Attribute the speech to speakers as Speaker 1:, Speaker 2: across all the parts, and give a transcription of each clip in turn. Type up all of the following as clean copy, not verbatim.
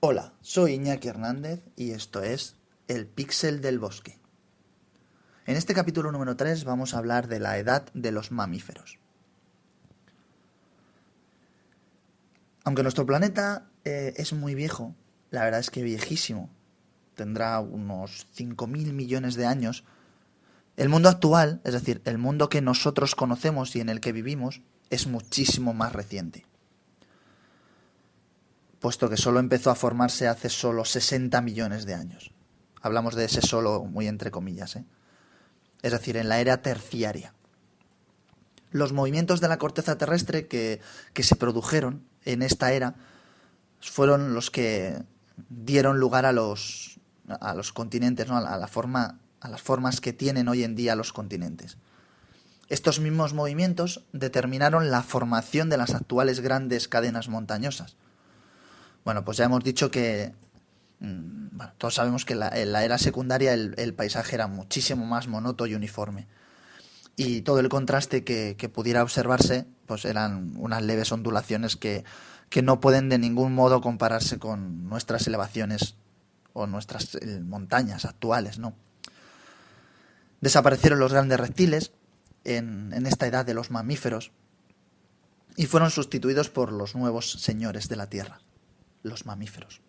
Speaker 1: Hola, soy Iñaki Hernández y esto es El Píxel del Bosque. En este capítulo número 3 vamos a hablar de la edad de los mamíferos. Aunque nuestro planeta es muy viejo, la verdad es que viejísimo, tendrá unos 5.000 millones de años, el mundo actual, es decir, el mundo que nosotros conocemos y en el que vivimos, es muchísimo más reciente, puesto que solo empezó a formarse hace solo 60 millones de años. Hablamos de ese solo muy entre comillas, ¿eh? Es decir, en la era terciaria. Los movimientos de la corteza terrestre que se produjeron en esta era fueron los que dieron lugar a los continentes, ¿no? a las formas que tienen hoy en día los continentes. Estos mismos movimientos determinaron la formación de las actuales grandes cadenas montañosas. Bueno, pues ya hemos dicho que bueno, todos sabemos que en la era secundaria el paisaje era muchísimo más monoto y uniforme. Y todo el contraste que pudiera observarse pues eran unas leves ondulaciones que no pueden de ningún modo compararse con nuestras elevaciones o nuestras montañas actuales, ¿no? Desaparecieron los grandes reptiles en esta edad de los mamíferos y fueron sustituidos por los nuevos señores de la Tierra, los mamíferos.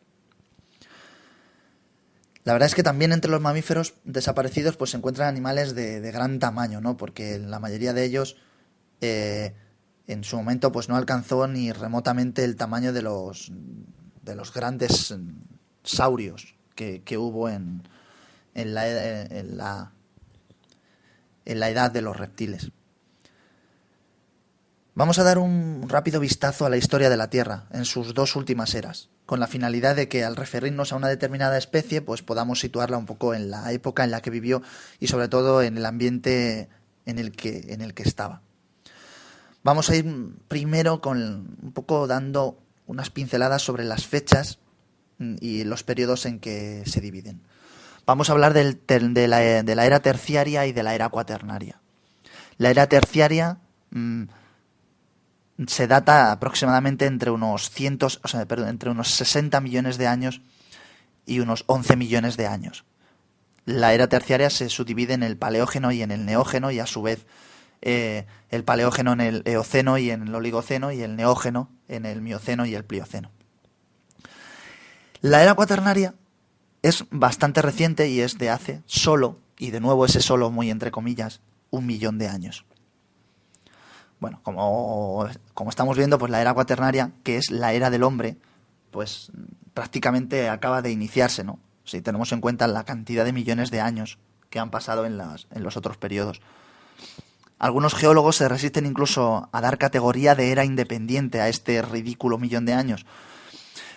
Speaker 1: La verdad es que también entre los mamíferos desaparecidos pues se encuentran animales de gran tamaño, ¿no? Porque la mayoría de ellos en su momento pues no alcanzó ni remotamente el tamaño de los grandes saurios que hubo en la edad de los reptiles. Vamos a dar un rápido vistazo a la historia de la Tierra en sus dos últimas eras, con la finalidad de que al referirnos a una determinada especie, pues podamos situarla un poco en la época en la que vivió y sobre todo en el ambiente en el que estaba. Vamos a ir primero con un poco dando unas pinceladas sobre las fechas y los periodos en que se dividen. Vamos a hablar de la era terciaria y de la era cuaternaria. La era terciaria se data aproximadamente entre unos 60 millones de años y unos 11 millones de años. La era terciaria se subdivide en el Paleógeno y en el Neógeno y a su vez el Paleógeno en el Eoceno y en el Oligoceno y el Neógeno en el Mioceno y el Plioceno. La era cuaternaria es bastante reciente y es de hace solo, y de nuevo ese solo muy entre comillas, 1.000.000 de años. Bueno, como estamos viendo, pues la era cuaternaria, que es la era del hombre, pues prácticamente acaba de iniciarse, ¿no? Si tenemos en cuenta la cantidad de millones de años que han pasado en los otros periodos. Algunos geólogos se resisten incluso a dar categoría de era independiente a este ridículo 1.000.000 de años.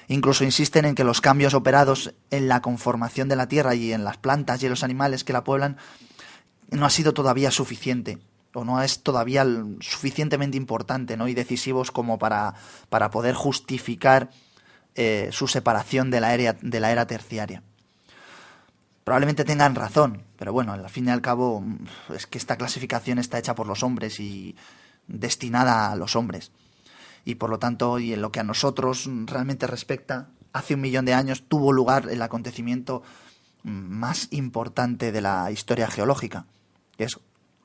Speaker 1: Incluso insisten en que los cambios operados en la conformación de la Tierra y en las plantas y en los animales que la pueblan no ha sido todavía suficiente, o no es todavía suficientemente importante, ¿no? Y decisivos como para poder justificar su separación de la era terciaria. Probablemente tengan razón, pero bueno, al fin y al cabo es que esta clasificación está hecha por los hombres y destinada a los hombres. Y por lo tanto, y en lo que a nosotros realmente respecta, hace 1.000.000 de años tuvo lugar el acontecimiento más importante de la historia geológica, que es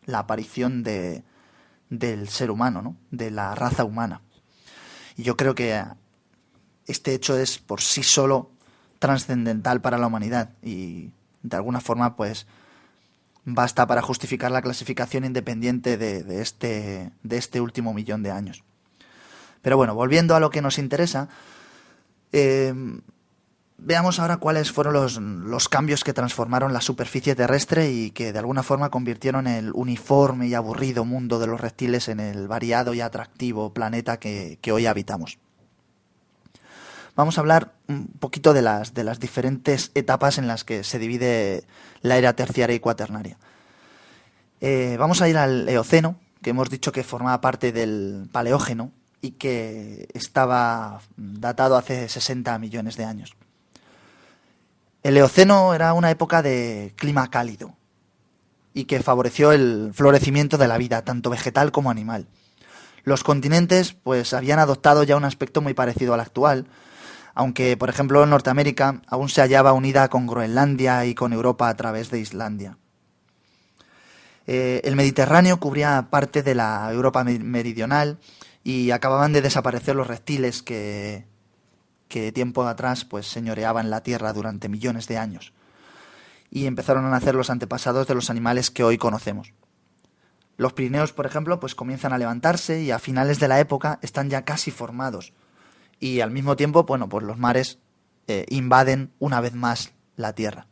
Speaker 1: la aparición del ser humano, ¿no? De la raza humana. Y yo creo que este hecho es por sí solo trascendental para la humanidad y de alguna forma pues basta para justificar la clasificación independiente de este último 1.000.000 de años. Pero bueno, volviendo a lo que nos interesa, veamos ahora cuáles fueron los cambios que transformaron la superficie terrestre y que de alguna forma convirtieron el uniforme y aburrido mundo de los reptiles en el variado y atractivo planeta que hoy habitamos. Vamos a hablar un poquito de las diferentes etapas en las que se divide la era terciaria y cuaternaria. Vamos a ir al Eoceno, que hemos dicho que formaba parte del Paleógeno y que estaba datado hace 60 millones de años. El Eoceno era una época de clima cálido y que favoreció el florecimiento de la vida, tanto vegetal como animal. Los continentes pues habían adoptado ya un aspecto muy parecido al actual, aunque por ejemplo Norteamérica aún se hallaba unida con Groenlandia y con Europa a través de Islandia. El Mediterráneo cubría parte de la Europa meridional y acababan de desaparecer los reptiles que tiempo atrás pues señoreaban la Tierra durante millones de años. Y empezaron a nacer los antepasados de los animales que hoy conocemos. Los Pirineos, por ejemplo, pues comienzan a levantarse y a finales de la época están ya casi formados. Y al mismo tiempo, bueno, pues los mares invaden una vez más la Tierra.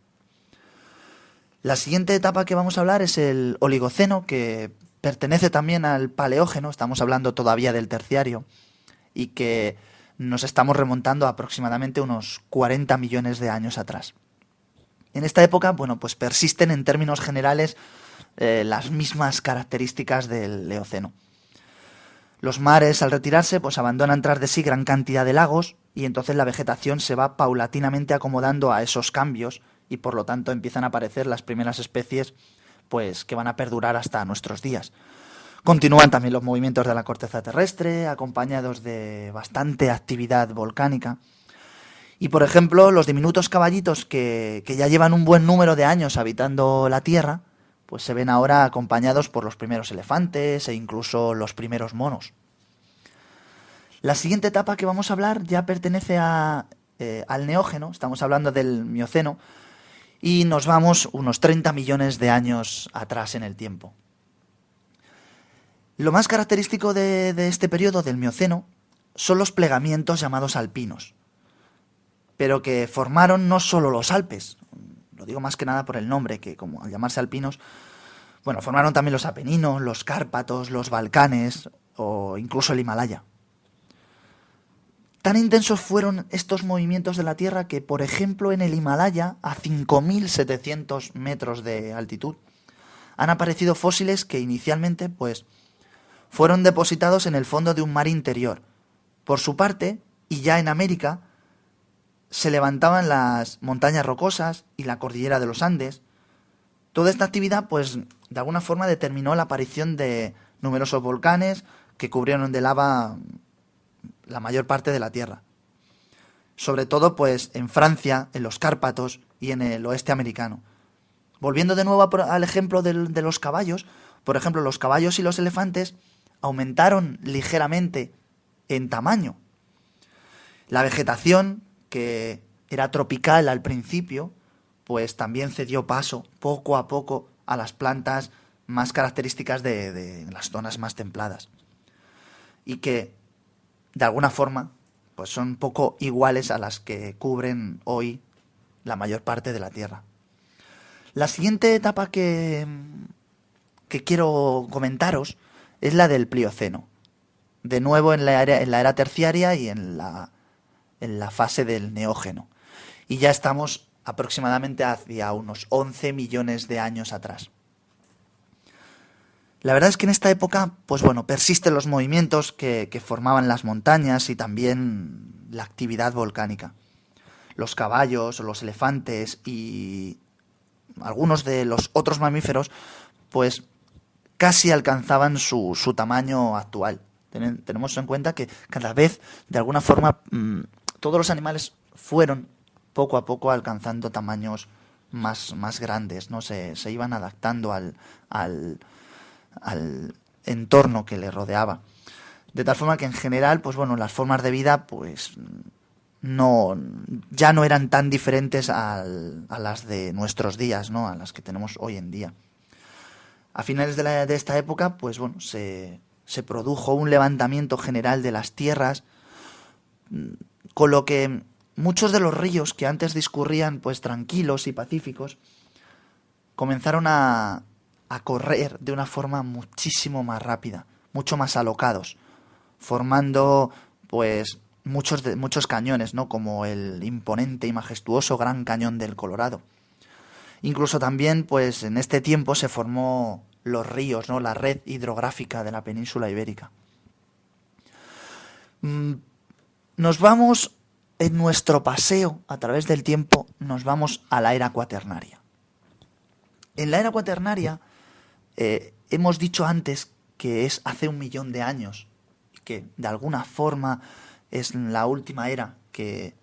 Speaker 1: La siguiente etapa que vamos a hablar es el Oligoceno, que pertenece también al Paleógeno, estamos hablando todavía del Terciario, y que nos estamos remontando a aproximadamente unos 40 millones de años atrás. En esta época, bueno, pues persisten en términos generales las mismas características del Eoceno. Los mares, al retirarse, pues abandonan tras de sí gran cantidad de lagos y entonces la vegetación se va paulatinamente acomodando a esos cambios y por lo tanto empiezan a aparecer las primeras especies pues que van a perdurar hasta nuestros días. Continúan también los movimientos de la corteza terrestre, acompañados de bastante actividad volcánica. Y por ejemplo, los diminutos caballitos que ya llevan un buen número de años habitando la Tierra, pues se ven ahora acompañados por los primeros elefantes e incluso los primeros monos. La siguiente etapa que vamos a hablar ya pertenece al Neógeno, estamos hablando del Mioceno, y nos vamos unos 30 millones de años atrás en el tiempo. Lo más característico de este periodo del Mioceno son los plegamientos llamados alpinos, pero que formaron no solo los Alpes, lo digo más que nada por el nombre, que como al llamarse alpinos, bueno, formaron también los Apeninos, los Cárpatos, los Balcanes o incluso el Himalaya. Tan intensos fueron estos movimientos de la Tierra que, por ejemplo, en el Himalaya, a 5.700 metros de altitud, han aparecido fósiles que inicialmente, pues, fueron depositados en el fondo de un mar interior. Por su parte, y ya en América, se levantaban las montañas rocosas y la cordillera de los Andes. Toda esta actividad, pues, de alguna forma determinó la aparición de numerosos volcanes que cubrieron de lava la mayor parte de la Tierra. Sobre todo, pues, en Francia, en los Cárpatos y en el oeste americano. Volviendo de nuevo al ejemplo de los caballos, por ejemplo, los caballos y los elefantes aumentaron ligeramente en tamaño. La vegetación, que era tropical al principio, pues también cedió paso poco a poco a las plantas más características de las zonas más templadas. Y que, de alguna forma, pues son poco iguales a las que cubren hoy la mayor parte de la Tierra. La siguiente etapa que quiero comentaros es la del Plioceno. De nuevo en la era terciaria y en la fase del Neógeno. Y ya estamos aproximadamente hacia unos 11 millones de años atrás. La verdad es que en esta época, pues bueno, persisten los movimientos que formaban las montañas y también la actividad volcánica. Los caballos, los elefantes y algunos de los otros mamíferos, pues casi alcanzaban su tamaño actual. Tenemos en cuenta que cada vez, de alguna forma, todos los animales fueron poco a poco alcanzando tamaños más grandes, ¿no? Se iban adaptando al entorno que les rodeaba. De tal forma que en general, pues bueno, las formas de vida, pues ya no eran tan diferentes a las de nuestros días, ¿no? A las que tenemos hoy en día. A finales de esta época, pues bueno, se produjo un levantamiento general de las tierras, con lo que muchos de los ríos que antes discurrían pues tranquilos y pacíficos comenzaron a correr de una forma muchísimo más rápida, mucho más alocados, formando pues muchos cañones, ¿no? Como el imponente y majestuoso Gran Cañón del Colorado. Incluso también, pues en este tiempo se formó los ríos, ¿no? La red hidrográfica de la península ibérica. Nos vamos en nuestro paseo a través del tiempo, nos vamos a la era cuaternaria. En la era cuaternaria hemos dicho antes que es hace 1 millón de años, que de alguna forma es la última era que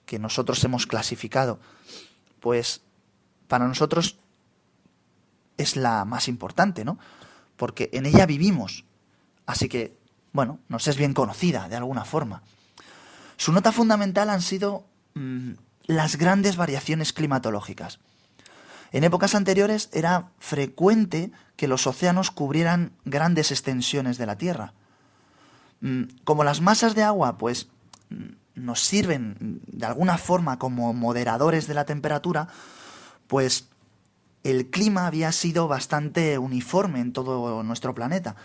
Speaker 1: que nosotros hemos clasificado, pues para nosotros es la más importante, ¿no? Porque en ella vivimos. Así que, bueno, nos es bien conocida de alguna forma. Su nota fundamental han sido las grandes variaciones climatológicas. En épocas anteriores era frecuente que los océanos cubrieran grandes extensiones de la Tierra. Como las masas de agua, pues, nos sirven de alguna forma como moderadores de la temperatura, pues el clima había sido bastante uniforme en todo nuestro planeta.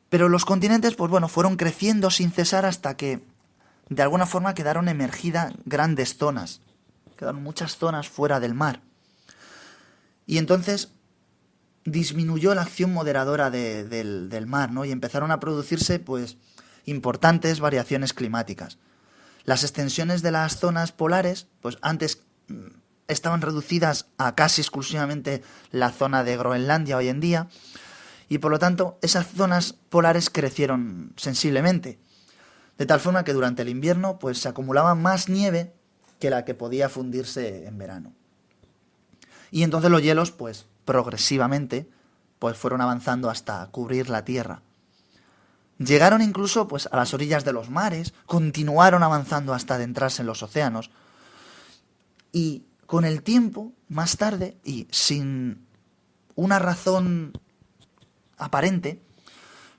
Speaker 1: Pero los continentes, pues bueno, fueron creciendo sin cesar hasta que de alguna forma quedaron emergidas grandes zonas. Quedaron muchas zonas fuera del mar. Y entonces disminuyó la acción moderadora del mar, ¿no? Y empezaron a producirse, pues, importantes variaciones climáticas. Las extensiones de las zonas polares, pues antes estaban reducidas a casi exclusivamente la zona de Groenlandia hoy en día, y por lo tanto esas zonas polares crecieron sensiblemente, de tal forma que durante el invierno pues se acumulaba más nieve que la que podía fundirse en verano. Y entonces los hielos pues progresivamente pues fueron avanzando hasta cubrir la Tierra. Llegaron incluso pues a las orillas de los mares, continuaron avanzando hasta adentrarse en los océanos. Y con el tiempo, más tarde, y sin una razón aparente,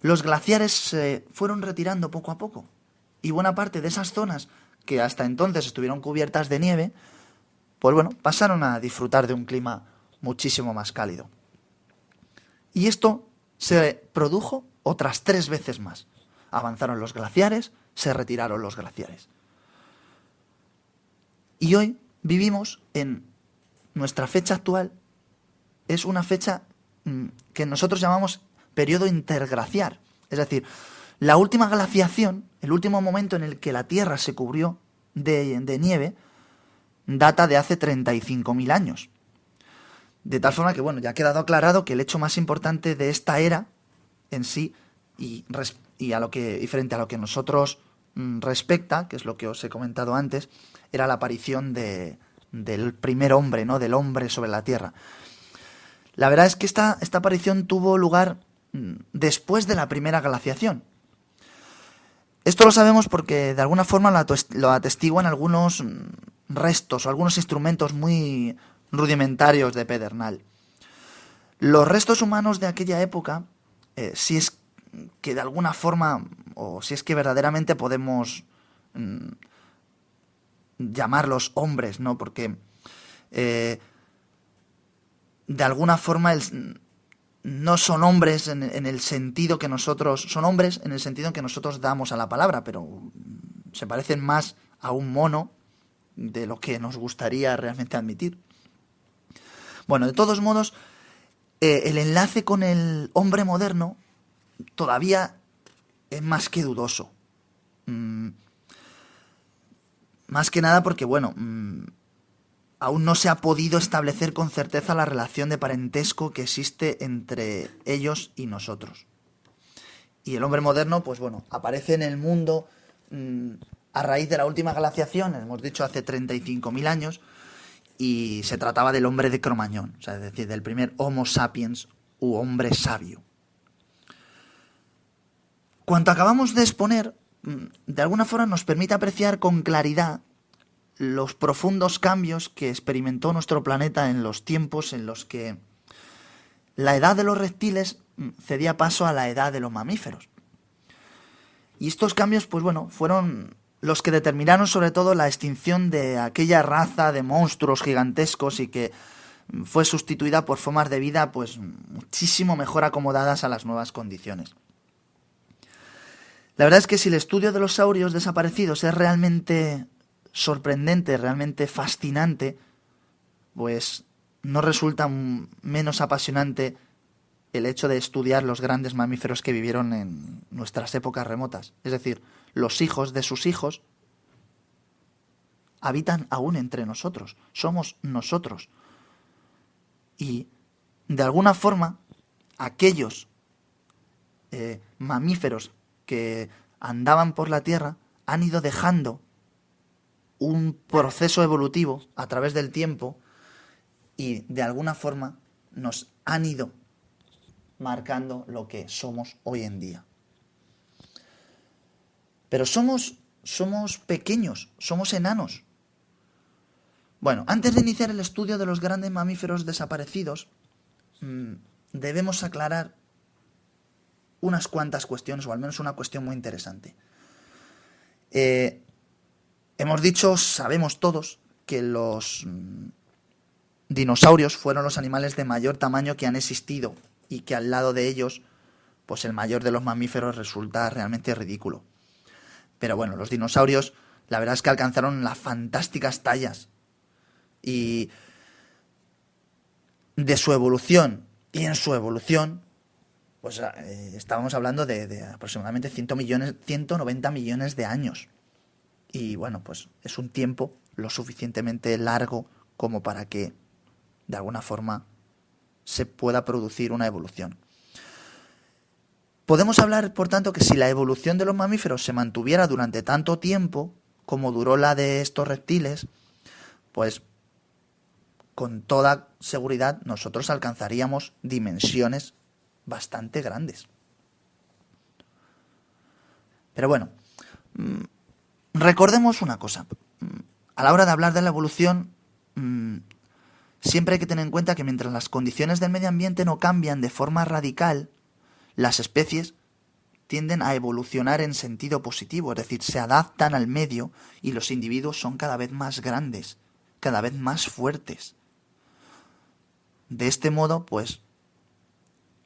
Speaker 1: los glaciares se fueron retirando poco a poco. Y buena parte de esas zonas que hasta entonces estuvieron cubiertas de nieve, pues bueno, pasaron a disfrutar de un clima muchísimo más cálido. Y esto se produjo otras 3 veces más. Avanzaron los glaciares, se retiraron los glaciares. Y hoy vivimos en nuestra fecha actual, es una fecha que nosotros llamamos periodo interglaciar. Es decir, la última glaciación, el último momento en el que la Tierra se cubrió de nieve, data de hace 35.000 años. De tal forma que, bueno, ya ha quedado aclarado que el hecho más importante de esta era en sí y frente a lo que nosotros respecta, que es lo que os he comentado antes, era la aparición del primer hombre, ¿no? Del hombre sobre la Tierra. La verdad es que esta aparición tuvo lugar después de la primera glaciación. Esto lo sabemos porque de alguna forma lo atestiguan algunos restos o algunos instrumentos muy rudimentarios de pedernal. Los restos humanos de aquella época, si es que de alguna forma, o si es que verdaderamente podemos llamarlos hombres, ¿no? Porque de alguna forma no son hombres en el sentido que nosotros... Son hombres en el sentido que nosotros damos a la palabra, pero se parecen más a un mono de lo que nos gustaría realmente admitir. Bueno, de todos modos, el enlace con el hombre moderno todavía es más que dudoso. Más que nada porque, bueno, aún no se ha podido establecer con certeza la relación de parentesco que existe entre ellos y nosotros. Y el hombre moderno, pues bueno, aparece en el mundo a raíz de la última glaciación, hemos dicho hace 35.000 años, y se trataba del hombre de Cromañón, o sea, es decir, del primer Homo sapiens u hombre sabio. Cuanto acabamos de exponer, de alguna forma nos permite apreciar con claridad los profundos cambios que experimentó nuestro planeta en los tiempos en los que la edad de los reptiles cedía paso a la edad de los mamíferos. Y estos cambios, pues bueno, fueron los que determinaron sobre todo la extinción de aquella raza de monstruos gigantescos y que fue sustituida por formas de vida pues muchísimo mejor acomodadas a las nuevas condiciones. La verdad es que si el estudio de los saurios desaparecidos es realmente sorprendente, realmente fascinante, pues no resulta menos apasionante el hecho de estudiar los grandes mamíferos que vivieron en nuestras épocas remotas. Es decir, los hijos de sus hijos habitan aún entre nosotros, somos nosotros. Y de alguna forma, aquellos mamíferos que andaban por la Tierra han ido dejando un proceso evolutivo a través del tiempo y de alguna forma nos han ido marcando lo que somos hoy en día. Pero somos pequeños, somos enanos. Bueno, antes de iniciar el estudio de los grandes mamíferos desaparecidos, debemos aclarar unas cuantas cuestiones, o al menos una cuestión muy interesante. Hemos dicho, sabemos todos, que los dinosaurios fueron los animales de mayor tamaño que han existido y que al lado de ellos, pues el mayor de los mamíferos resulta realmente ridículo. Pero bueno, los dinosaurios, la verdad es que alcanzaron las fantásticas tallas y de su evolución y en su evolución, pues estábamos hablando de aproximadamente 190 millones de años. Y bueno, pues es un tiempo lo suficientemente largo como para que, de alguna forma, se pueda producir una evolución. Podemos hablar, por tanto, que si la evolución de los mamíferos se mantuviera durante tanto tiempo como duró la de estos reptiles, pues con toda seguridad nosotros alcanzaríamos dimensiones bastante grandes. Pero bueno, recordemos una cosa. A la hora de hablar de la evolución, siempre hay que tener en cuenta que mientras las condiciones del medio ambiente no cambian de forma radical, las especies tienden a evolucionar en sentido positivo, es decir, se adaptan al medio y los individuos son cada vez más grandes, cada vez más fuertes. De este modo, pues,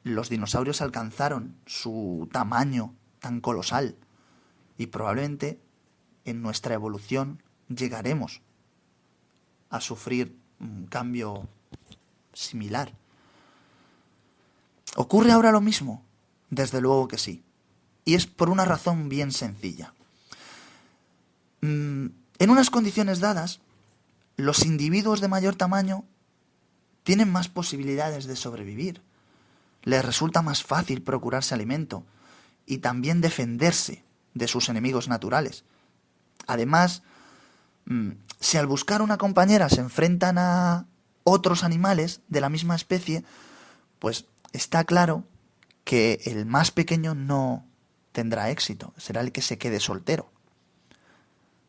Speaker 1: los dinosaurios alcanzaron su tamaño tan colosal y probablemente en nuestra evolución llegaremos a sufrir un cambio similar. ¿Ocurre ahora lo mismo? Desde luego que sí. Y es por una razón bien sencilla. En unas condiciones dadas, los individuos de mayor tamaño tienen más posibilidades de sobrevivir. Les resulta más fácil procurarse alimento y también defenderse de sus enemigos naturales. Además, si al buscar una compañera se enfrentan a otros animales de la misma especie, pues está claro que el más pequeño no tendrá éxito, será el que se quede soltero.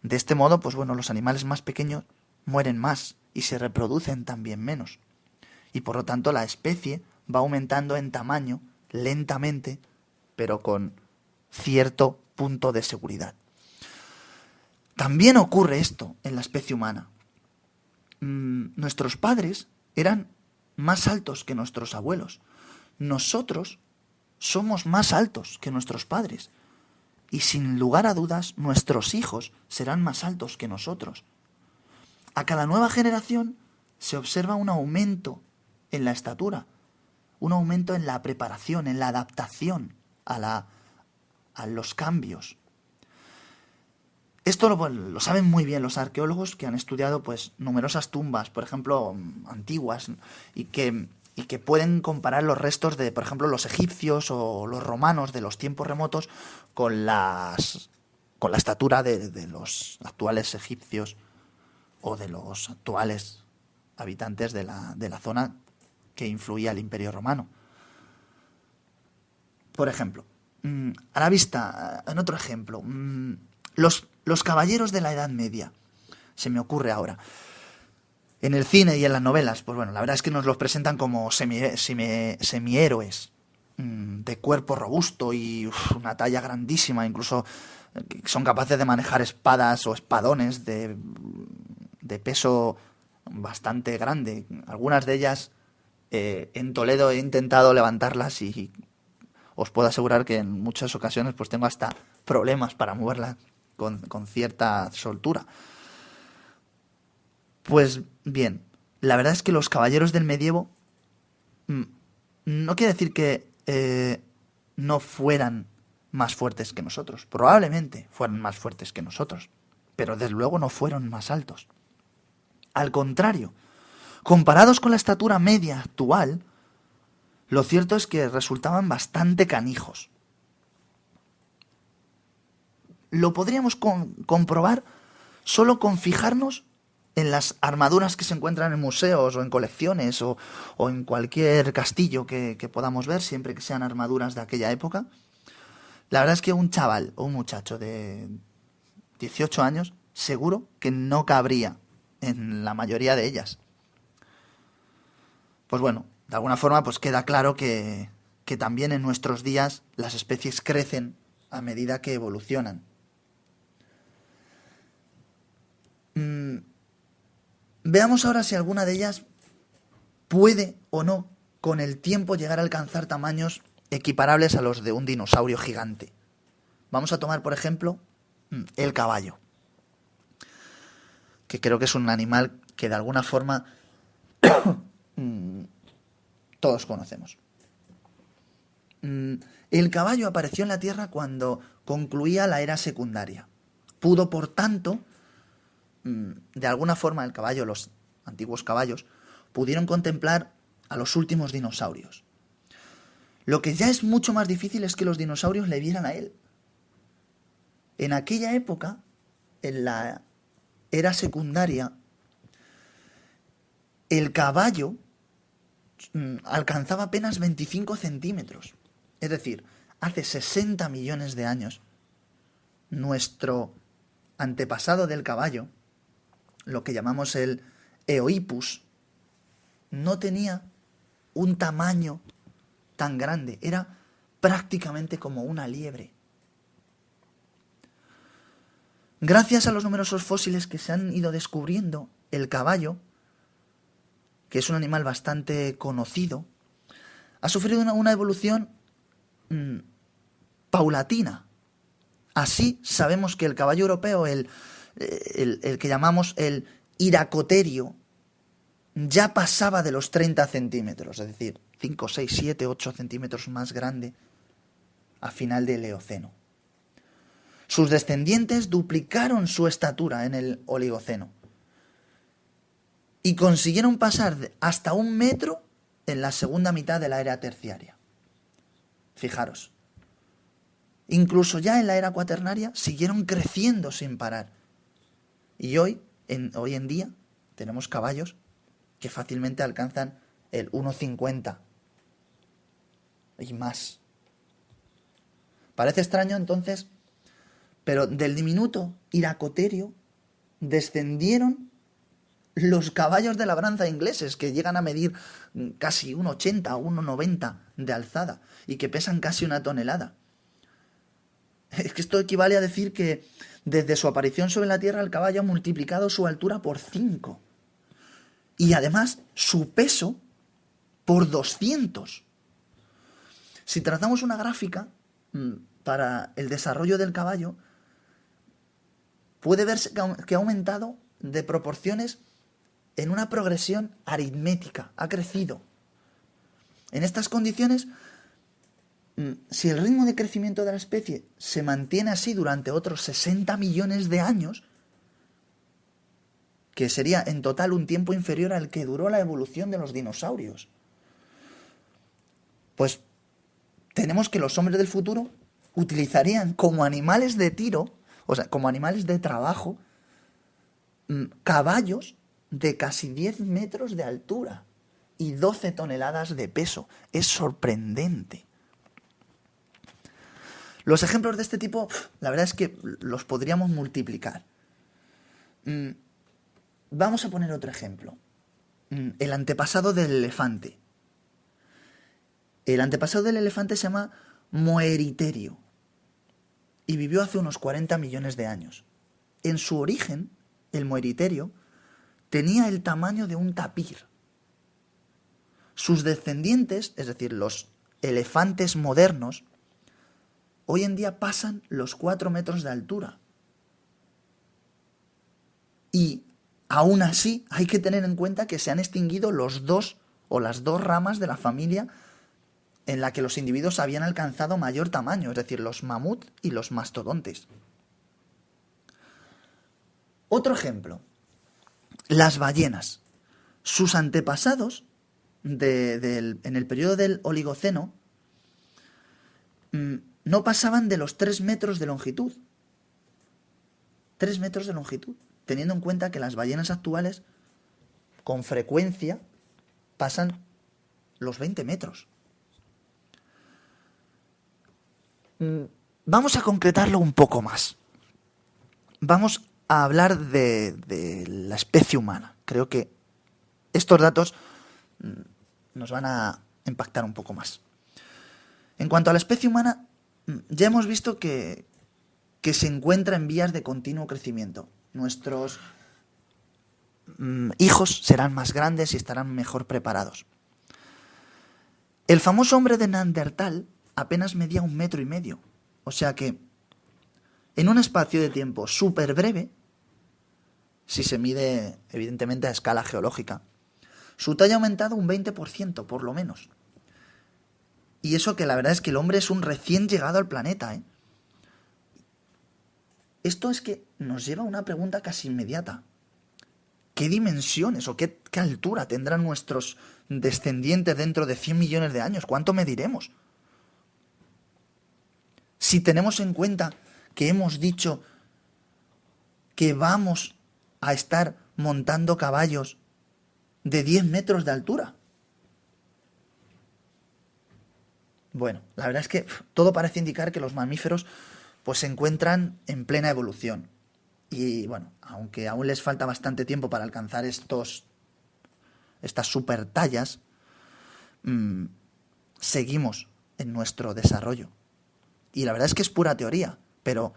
Speaker 1: De este modo, pues bueno, los animales más pequeños mueren más y se reproducen también menos. Y por lo tanto la especie va aumentando en tamaño lentamente, pero con cierto punto de seguridad. También ocurre esto en la especie humana. Nuestros padres eran más altos que nuestros abuelos. Nosotros somos más altos que nuestros padres. Y sin lugar a dudas, nuestros hijos serán más altos que nosotros. A cada nueva generación se observa un aumento en la estatura, un aumento en la preparación, en la adaptación a los cambios. Esto lo saben muy bien los arqueólogos que han estudiado pues numerosas tumbas, por ejemplo, antiguas, y que pueden comparar los restos de, por ejemplo, los egipcios o los romanos de los tiempos remotos con la estatura de los actuales egipcios o de los actuales habitantes de la zona que influía el Imperio Romano. Por ejemplo, a la vista, en otro ejemplo, los caballeros de la Edad Media, se me ocurre ahora. En el cine y en las novelas, pues bueno, la verdad es que nos los presentan como semihéroes, de cuerpo robusto y una talla grandísima, incluso son capaces de manejar espadas o espadones de peso bastante grande. Algunas de ellas en Toledo he intentado levantarlas y os puedo asegurar que en muchas ocasiones pues tengo hasta problemas para moverlas con cierta soltura. Pues bien, la verdad es que los caballeros del medievo no quiere decir que no fueran más fuertes que nosotros. Probablemente fueran más fuertes que nosotros, pero desde luego no fueron más altos. Al contrario, comparados con la estatura media actual, lo cierto es que resultaban bastante canijos. Lo podríamos comprobar Solo con fijarnos en las armaduras que se encuentran en museos o en colecciones o en cualquier castillo que podamos ver, siempre que sean armaduras de aquella época, la verdad es que un chaval o un muchacho de 18 años seguro que no cabría en la mayoría de ellas. Pues bueno, de alguna forma pues queda claro que también en nuestros días las especies crecen a medida que evolucionan. Veamos ahora si alguna de ellas puede o no con el tiempo llegar a alcanzar tamaños equiparables a los de un dinosaurio gigante. Vamos a tomar, por ejemplo, el caballo, que creo que es un animal que de alguna forma todos conocemos. El caballo apareció en la Tierra cuando concluía la era secundaria. Pudo, por tanto, de alguna forma el caballo, los antiguos caballos, pudieron contemplar a los últimos dinosaurios. Lo que ya es mucho más difícil es que los dinosaurios le vieran a él. En aquella época, en la era secundaria, el caballo alcanzaba apenas 25 centímetros. Es decir, hace 60 millones de años, nuestro antepasado del caballo, lo que llamamos el Eohippus, no tenía un tamaño tan grande, era prácticamente como una liebre. Gracias a los numerosos fósiles que se han ido descubriendo, el caballo, que es un animal bastante conocido, ha sufrido una evolución paulatina. Así sabemos que el caballo europeo, el que llamamos el iracoterio, ya pasaba de los 30 centímetros, es decir, 5, 6, 7, 8 centímetros más grande a final del Eoceno. Sus descendientes duplicaron su estatura en el Oligoceno y consiguieron pasar hasta 1 metro en la segunda mitad de la era terciaria. Fijaros, incluso ya en la era cuaternaria siguieron creciendo sin parar. Y hoy en día tenemos caballos que fácilmente alcanzan el 1,50 y más. Parece extraño entonces, pero del diminuto iracoterio descendieron los caballos de labranza ingleses, que llegan a medir casi 1,80 o 1,90 de alzada y que pesan casi 1 tonelada. Es que esto equivale a decir que desde su aparición sobre la Tierra el caballo ha multiplicado su altura por 5 y además su peso por 200. Si trazamos una gráfica para el desarrollo del caballo, puede verse que ha aumentado de proporciones en una progresión aritmética, ha crecido. En estas condiciones, si el ritmo de crecimiento de la especie se mantiene así durante otros 60 millones de años, que sería en total un tiempo inferior al que duró la evolución de los dinosaurios, pues tenemos que los hombres del futuro utilizarían como animales de tiro, o sea, como animales de trabajo, caballos de casi 10 metros de altura y 12 toneladas de peso. Es sorprendente. Los ejemplos de este tipo, la verdad es que los podríamos multiplicar. Vamos a poner otro ejemplo. El antepasado del elefante. El antepasado del elefante se llama Moeriterio y vivió hace unos 40 millones de años. En su origen, el Moeriterio tenía el tamaño de un tapir. Sus descendientes, es decir, los elefantes modernos, hoy en día pasan los 4 metros de altura. Y aún así hay que tener en cuenta que se han extinguido las dos ramas de la familia en la que los individuos habían alcanzado mayor tamaño, es decir, los mamut y los mastodontes. Otro ejemplo, las ballenas. Sus antepasados en el periodo del Oligoceno no pasaban de los 3 metros de longitud. 3 metros de longitud. teniendo en cuenta que las ballenas actuales con frecuencia pasan los 20 metros. Vamos a concretarlo un poco más. Vamos a hablar de la especie humana. Creo que estos datos nos van a impactar un poco más. En cuanto a la especie humana, ya hemos visto que se encuentra en vías de continuo crecimiento. Nuestros hijos serán más grandes y estarán mejor preparados. El famoso hombre de Neandertal apenas medía 1,5 metros. O sea que, en un espacio de tiempo súper breve, si se mide evidentemente a escala geológica, su talla ha aumentado un 20%, por lo menos. Y eso que la verdad es que el hombre es un recién llegado al planeta, ¿eh? Esto es que nos lleva a una pregunta casi inmediata. ¿Qué dimensiones o qué altura tendrán nuestros descendientes dentro de 100 millones de años? ¿Cuánto mediremos? Si tenemos en cuenta que hemos dicho que vamos a estar montando caballos de 10 metros de altura. Bueno, la verdad es que todo parece indicar que los mamíferos pues se encuentran en plena evolución. Y bueno, aunque aún les falta bastante tiempo para alcanzar estas super tallas, seguimos en nuestro desarrollo. Y la verdad es que es pura teoría, pero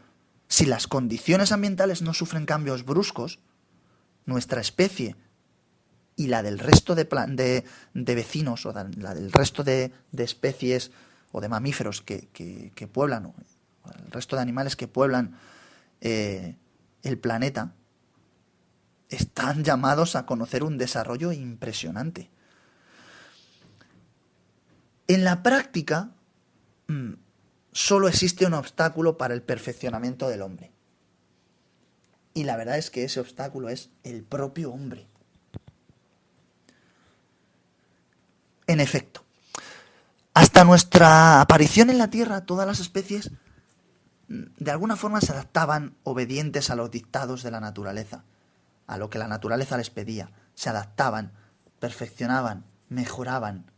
Speaker 1: si las condiciones ambientales no sufren cambios bruscos, nuestra especie y la del resto de vecinos o la del resto de especies o de mamíferos que pueblan, o el resto de animales que pueblan el planeta, están llamados a conocer un desarrollo impresionante. En la práctica, solo existe un obstáculo para el perfeccionamiento del hombre. Y la verdad es que ese obstáculo es el propio hombre. En efecto, hasta nuestra aparición en la Tierra, todas las especies de alguna forma se adaptaban obedientes a los dictados de la naturaleza, a lo que la naturaleza les pedía. Se adaptaban, perfeccionaban, mejoraban.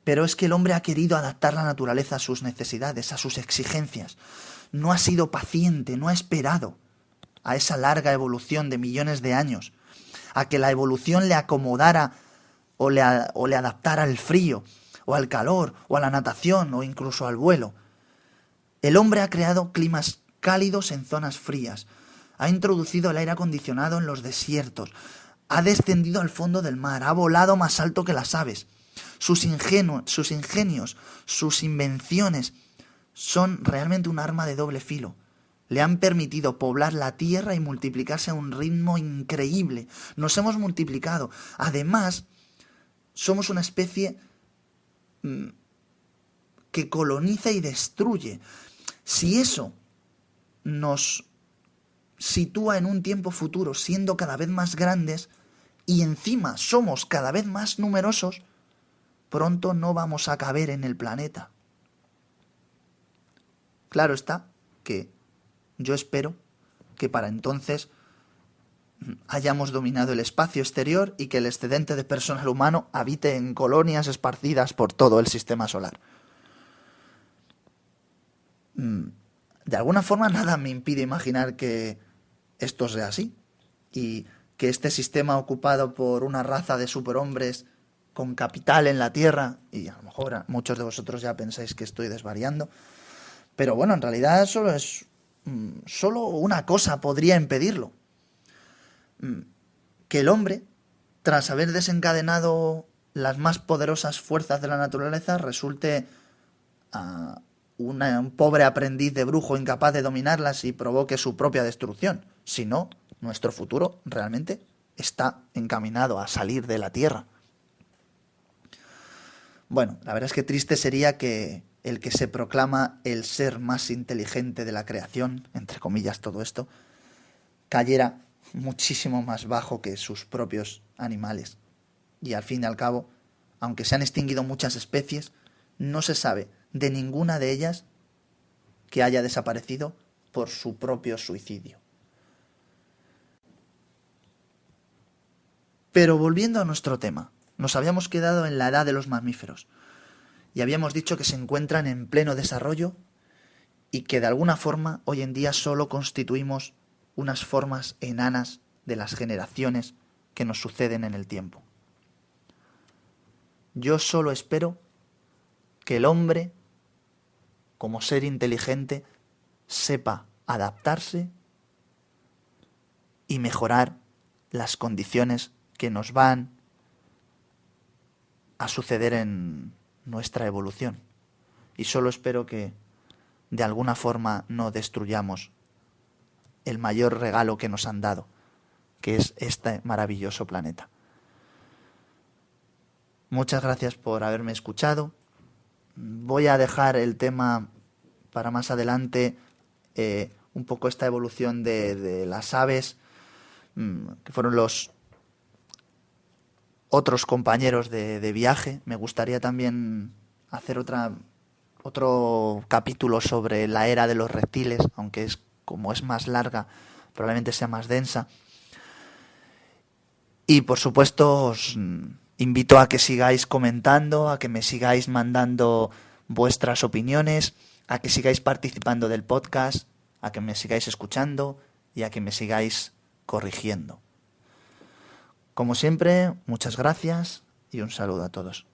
Speaker 1: Pero es que el hombre ha querido adaptar la naturaleza a sus necesidades, a sus exigencias. No ha sido paciente, no ha esperado a esa larga evolución de millones de años, a que la evolución le acomodara o le adaptara al frío, o al calor, o a la natación, o incluso al vuelo. El hombre ha creado climas cálidos en zonas frías, ha introducido el aire acondicionado en los desiertos, ha descendido al fondo del mar, ha volado más alto que las aves. Sus ingenios, sus invenciones son realmente un arma de doble filo. Le han permitido poblar la tierra y multiplicarse a un ritmo increíble. Nos hemos multiplicado. Además, somos una especie que coloniza y destruye. Si eso nos sitúa en un tiempo futuro siendo cada vez más grandes y encima somos cada vez más numerosos, pronto no vamos a caber en el planeta. Claro está que yo espero que para entonces hayamos dominado el espacio exterior y que el excedente de personal humano habite en colonias esparcidas por todo el sistema solar. De alguna forma nada me impide imaginar que esto sea así y que este sistema ocupado por una raza de superhombres con capital en la Tierra, y a lo mejor muchos de vosotros ya pensáis que estoy desvariando, pero bueno, en realidad solo una cosa podría impedirlo. Que el hombre, tras haber desencadenado las más poderosas fuerzas de la naturaleza, resulte un pobre aprendiz de brujo incapaz de dominarlas y provoque su propia destrucción. Si no, nuestro futuro realmente está encaminado a salir de la Tierra. Bueno, la verdad es que triste sería que el que se proclama el ser más inteligente de la creación, entre comillas todo esto, cayera muchísimo más bajo que sus propios animales. Y al fin y al cabo, aunque se han extinguido muchas especies, no se sabe de ninguna de ellas que haya desaparecido por su propio suicidio. Pero volviendo a nuestro tema, nos habíamos quedado en la edad de los mamíferos y habíamos dicho que se encuentran en pleno desarrollo y que de alguna forma hoy en día solo constituimos unas formas enanas de las generaciones que nos suceden en el tiempo. Yo solo espero que el hombre, como ser inteligente, sepa adaptarse y mejorar las condiciones que nos van a suceder en nuestra evolución. Y solo espero que de alguna forma no destruyamos el mayor regalo que nos han dado, que es este maravilloso planeta. Muchas gracias por haberme escuchado. Voy a dejar el tema para más adelante, un poco esta evolución de las aves, que fueron los otros compañeros de viaje. Me gustaría también hacer otro capítulo sobre la era de los reptiles, aunque como es más larga, probablemente sea más densa. Y por supuesto os invito a que sigáis comentando, a que me sigáis mandando vuestras opiniones, a que sigáis participando del podcast, a que me sigáis escuchando y a que me sigáis corrigiendo. Como siempre, muchas gracias y un saludo a todos.